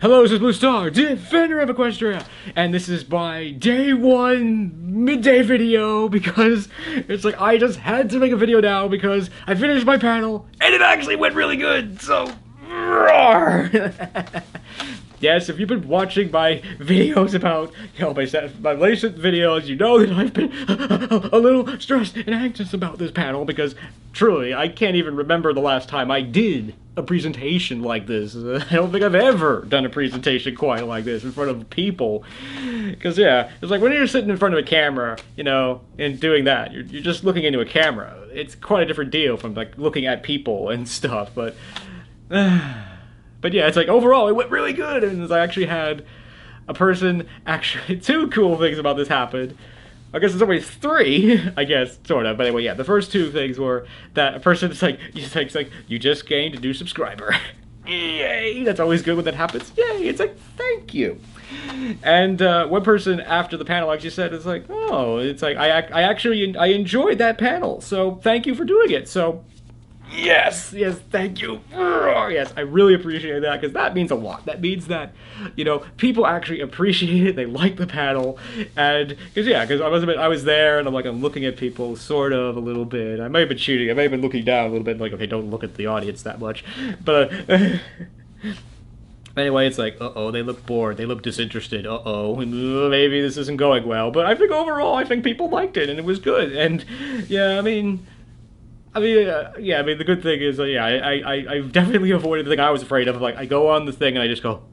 Hello, this is Blue Star, Defender of Equestria, and this is my day one midday video because it's like I just had to make a video now because I finished my panel and it actually went really good, so roar! Yes, if you've been watching my videos about, my recent videos, you know that I've been a little stressed and anxious about this panel because, truly, I can't even remember the last time I did a presentation like this. I don't think I've ever done a presentation quite like this in front of people. Because, yeah, it's like when you're sitting in front of a camera, and doing that, you're just looking into a camera. It's quite a different deal from, like, looking at people and stuff, but... But yeah, it's like overall it went really good, and I actually had a person two cool things about this happened. I guess there's always three, I guess, sort of. But anyway, yeah, the first two things were that a person is like, you just gained a new subscriber. Yay! That's always good when that happens. Yay! It's like, thank you. And one person after the panel actually said, it's like, oh, it's like I enjoyed that panel, so thank you for doing it. So. Yes, thank you. Yes, I really appreciate that because that means a lot. That means that, people actually appreciate it. They like the panel, and because I was there and I'm looking at people sort of a little bit. I may have been cheating. I may have been looking down a little bit, like, okay, don't look at the audience that much. But anyway, it's like, uh-oh, they look bored. They look disinterested. Uh-oh, maybe this isn't going well. But I think overall, I think people liked it and it was good. And yeah, the good thing is, I definitely avoided the thing I was afraid of. Like, I go on the thing and I just go,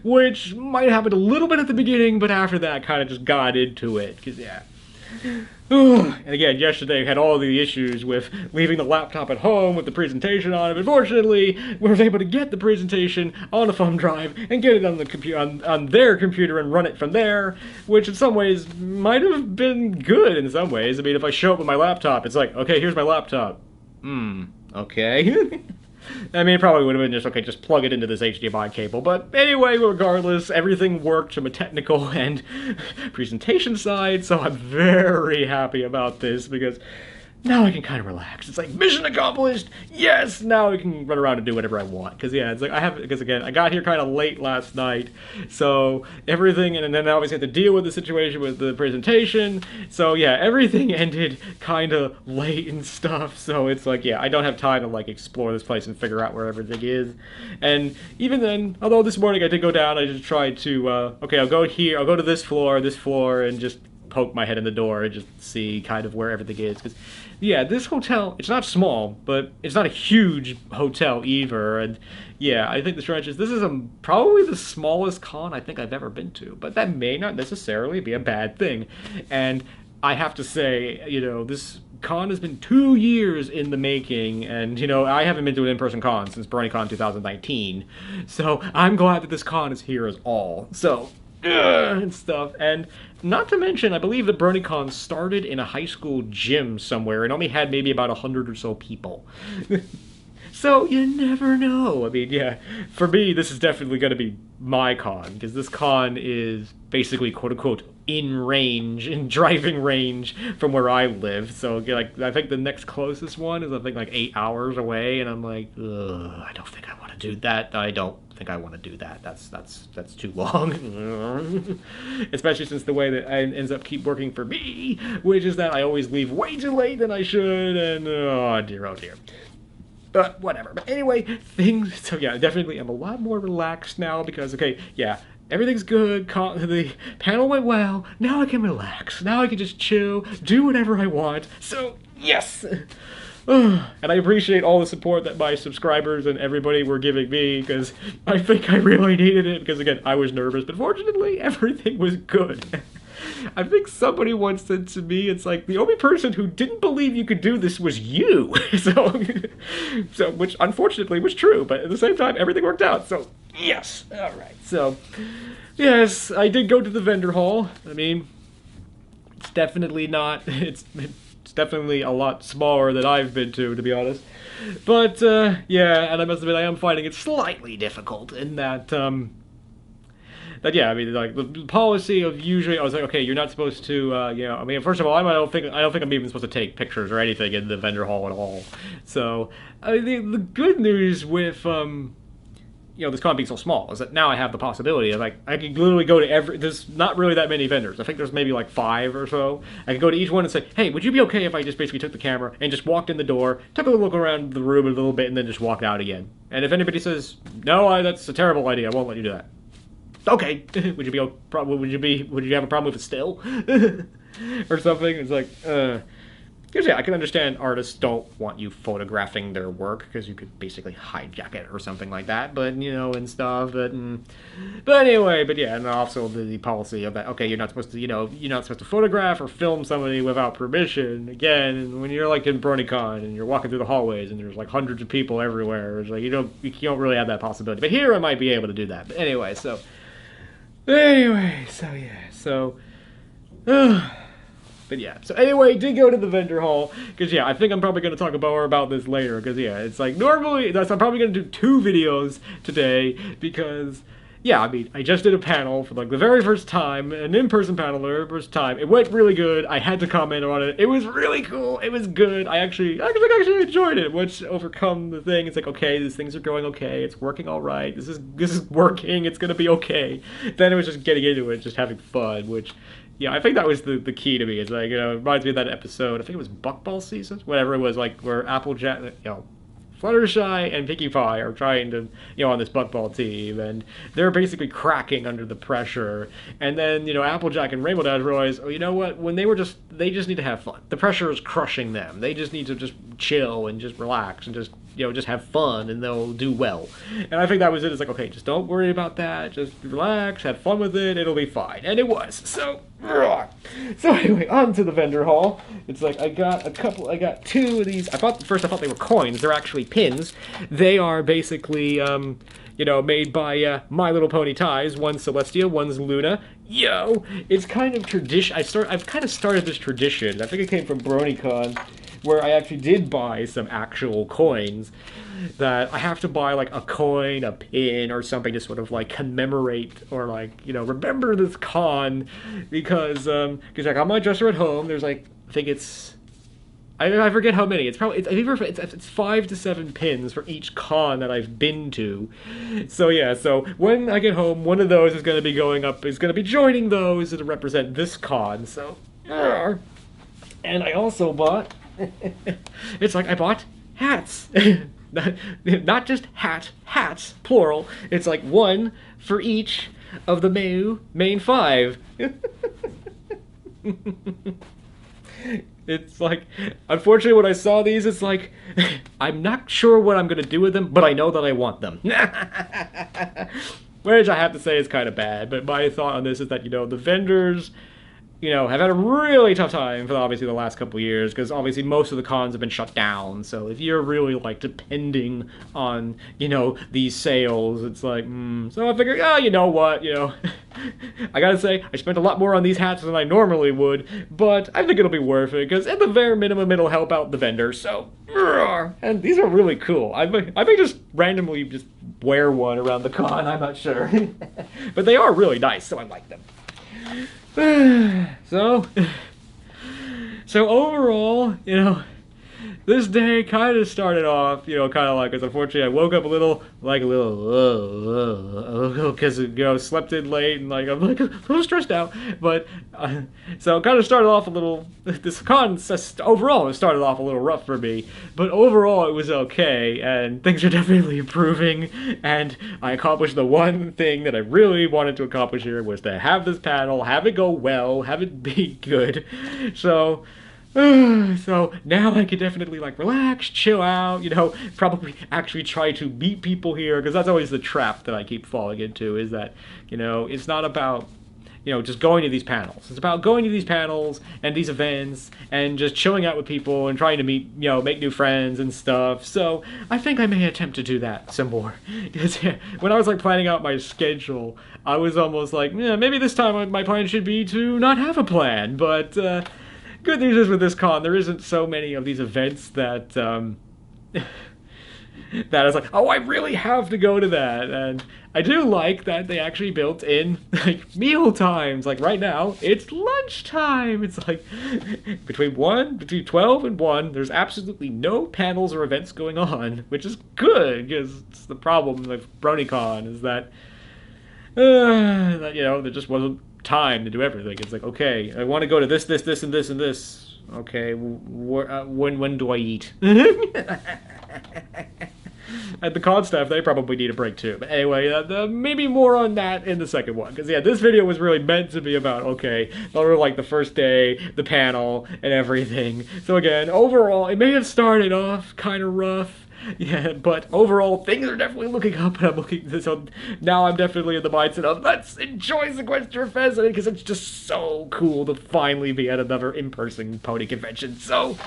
which might happen a little bit at the beginning, but after that, kind of just got into it. Because, yeah. And again, yesterday I had all the issues with leaving the laptop at home with the presentation on it, but fortunately, we were able to get the presentation on a thumb drive and get it on the on their computer and run it from there, which in some ways might have been good in some ways. I mean, if I show up with my laptop, it's like, okay, here's my laptop. Okay. I mean, it probably would have been just, okay, just plug it into this HDMI cable. But anyway, regardless, everything worked from a technical and presentation side, so I'm very happy about this because now I can kind of relax. It's like, mission accomplished! Yes! Now I can run around and do whatever I want. Because, yeah, it's like, I got here kind of late last night, so everything, and then I obviously had to deal with the situation with the presentation, so, yeah, everything ended kind of late and stuff, so it's like, yeah, I don't have time to, like, explore this place and figure out where everything is. And even then, although this morning I did go down, I just tried to, okay, I'll go to this floor, and just poke my head in the door and just see kind of where everything is, because yeah, this hotel, it's not small, but it's not a huge hotel either, and yeah, I think this is probably the smallest con I think I've ever been to, but that may not necessarily be a bad thing. And I have to say, this con has been 2 years in the making, and I haven't been to an in-person con since BronyCon 2019, so I'm glad that this con is here as all. So and stuff. And not to mention, I believe the BronyCon started in a high school gym somewhere and only had maybe about 100 or so people. So you never know. I mean, yeah, for me, this is definitely going to be my con, because this con is basically, quote-unquote, in driving range from where I live. So, like, I think the next closest one is, I think, like 8 hours away, and I'm like, ugh, I don't think I want to do that. I don't think I want to do that. That's too long. Especially since the way that it ends up keep working for me, which is that I always leave way too late than I should, and oh dear. But whatever. But anyway, so yeah, definitely I'm a lot more relaxed now because, okay, yeah, everything's good, the panel went well, now I can relax. Now I can just chill, do whatever I want. So, yes! And I appreciate all the support that my subscribers and everybody were giving me, because I think I really needed it, because again, I was nervous, but fortunately, everything was good. I think somebody once said to me, it's like, the only person who didn't believe you could do this was you. So, which unfortunately was true, but at the same time, everything worked out, so yes. Alright, so, yes, I did go to the vendor hall. I mean, it's definitely not, it's definitely a lot smaller than I've been to be honest. But, yeah, and I must admit, I am finding it slightly difficult in that, that yeah, I mean, like the policy of usually, I was like, okay, you're not supposed to, I mean, first of all, I don't think I'm even supposed to take pictures or anything in the vendor hall at all. So, I mean, the good news with this con being so small is that now I have the possibility of like I can literally go to there's not really that many vendors. I think there's maybe like 5 or so. I can go to each one and say, hey, would you be okay if I just basically took the camera and just walked in the door, took a look around the room a little bit, and then just walked out again? And if anybody says no, that's a terrible idea, I won't let you do that. Okay, would you have a problem with it still? Or something? It's like, because yeah, I can understand artists don't want you photographing their work because you could basically hijack it or something like that, but and stuff. But anyway, but yeah, and also the policy of that. Okay, you're not supposed to photograph or film somebody without permission. Again, when you're like in BronyCon and you're walking through the hallways and there's like hundreds of people everywhere, it's like you don't really have that possibility. But here I might be able to do that. But anyway, so yeah, so. But yeah, so anyway, did go to the vendor hall, because yeah, I think I'm probably going to talk more about this later, because yeah, it's like normally, I'm probably going to do 2 videos today, because yeah, I mean, I just did a panel for like the very first time, an in-person panel the very first time. It went really good. I had to comment on it. It was really cool. It was good. I actually enjoyed it, which overcome the thing. It's like, okay, these things are going okay. It's working all right. This is working. It's going to be okay. Then it was just getting into it, just having fun, which... yeah, I think that was the key to me. It's like, it reminds me of that episode, I think it was Buckball season, whatever it was, like, where Applejack, Fluttershy and Pinkie Pie are trying to, on this Buckball team, and they're basically cracking under the pressure. And then, Applejack and Rainbow Dash realize, oh, you know what? When they just need to have fun. The pressure is crushing them. They just need to just chill and just relax and just have fun, and they'll do well. And I think that was it. It's like, okay, just don't worry about that. Just relax, have fun with it. It'll be fine. And it was. So anyway, on to the vendor hall. It's like I got 2 of these. I thought they were coins. They're actually pins. They are basically, made by My Little Pony ties. One's Celestia, one's Luna. It's kind of tradition. I've kind of started this tradition. I think it came from BronyCon, where I actually did buy some actual coins, that I have to buy like a coin, a pin, or something to sort of like commemorate or like, remember this con, because like on my dresser at home, there's like, I think it's, I forget how many. It's probably, it's 5 to 7 pins for each con that I've been to. So yeah, so when I get home, one of those is going to be joining those to represent this con. So, and I also bought, it's like I bought hats. Not just hats, plural. It's like 1 for each of the main 5. It's like, unfortunately, when I saw these, it's like, I'm not sure what I'm going to do with them, but I know that I want them. Which I have to say is kind of bad, but my thought on this is that, the vendors, have had a really tough time for obviously the last couple years, because obviously most of the cons have been shut down. So if you're really like depending on, these sales, it's like, So I figured, you know what, I gotta say, I spent a lot more on these hats than I normally would, but I think it'll be worth it, because at the very minimum, it'll help out the vendors. So, and these are really cool. I may just randomly just wear one around the con, I'm not sure. But they are really nice, so I like them. So overall, this day kind of started off, kind of like, because unfortunately I woke up a little, because, slept in late, and like, I'm like a little stressed out, but, so it kind of started off a little, this con, overall, it started off a little rough for me, but overall it was okay, and things are definitely improving, and I accomplished the one thing that I really wanted to accomplish here, was to have this panel, have it go well, have it be good, so now I can definitely like relax, chill out, probably actually try to meet people here, because that's always the trap that I keep falling into, is that, it's not about, just going to these panels. It's about going to these panels and these events and just chilling out with people and trying to meet, make new friends and stuff. So I think I may attempt to do that some more. Because when I was like planning out my schedule, I was almost like, maybe this time my plan should be to not have a plan, but, good news is with this con, there isn't so many of these events that, that is like, oh, I really have to go to that. And I do like that they actually built in like meal times. Like right now, it's lunchtime. It's like between 12 and 1, there's absolutely no panels or events going on, which is good because it's the problem with BronyCon is that you know, there just wasn't time to do everything. It's like, okay, I want to go to this, this, this, and this, and this. Okay, when do I eat? At the con staff, they probably need a break too. But anyway, maybe more on that in the second one. Because, yeah, this video was really meant to be about, okay, sort of like the first day, the panel, and everything. So again, overall, it may have started off kind of rough. Yeah, but overall, things are definitely looking up, and I'm looking, so now I'm definitely in the mindset of, let's enjoy SeaquestriaFest, because it's just so cool to finally be at another in-person pony convention, so,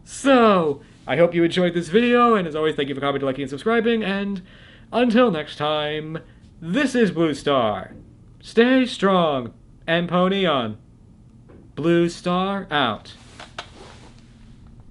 so, I hope you enjoyed this video, and as always, thank you for commenting, liking, and subscribing, and until next time, this is Blue Star. Stay strong, and pony on. Blue Star out.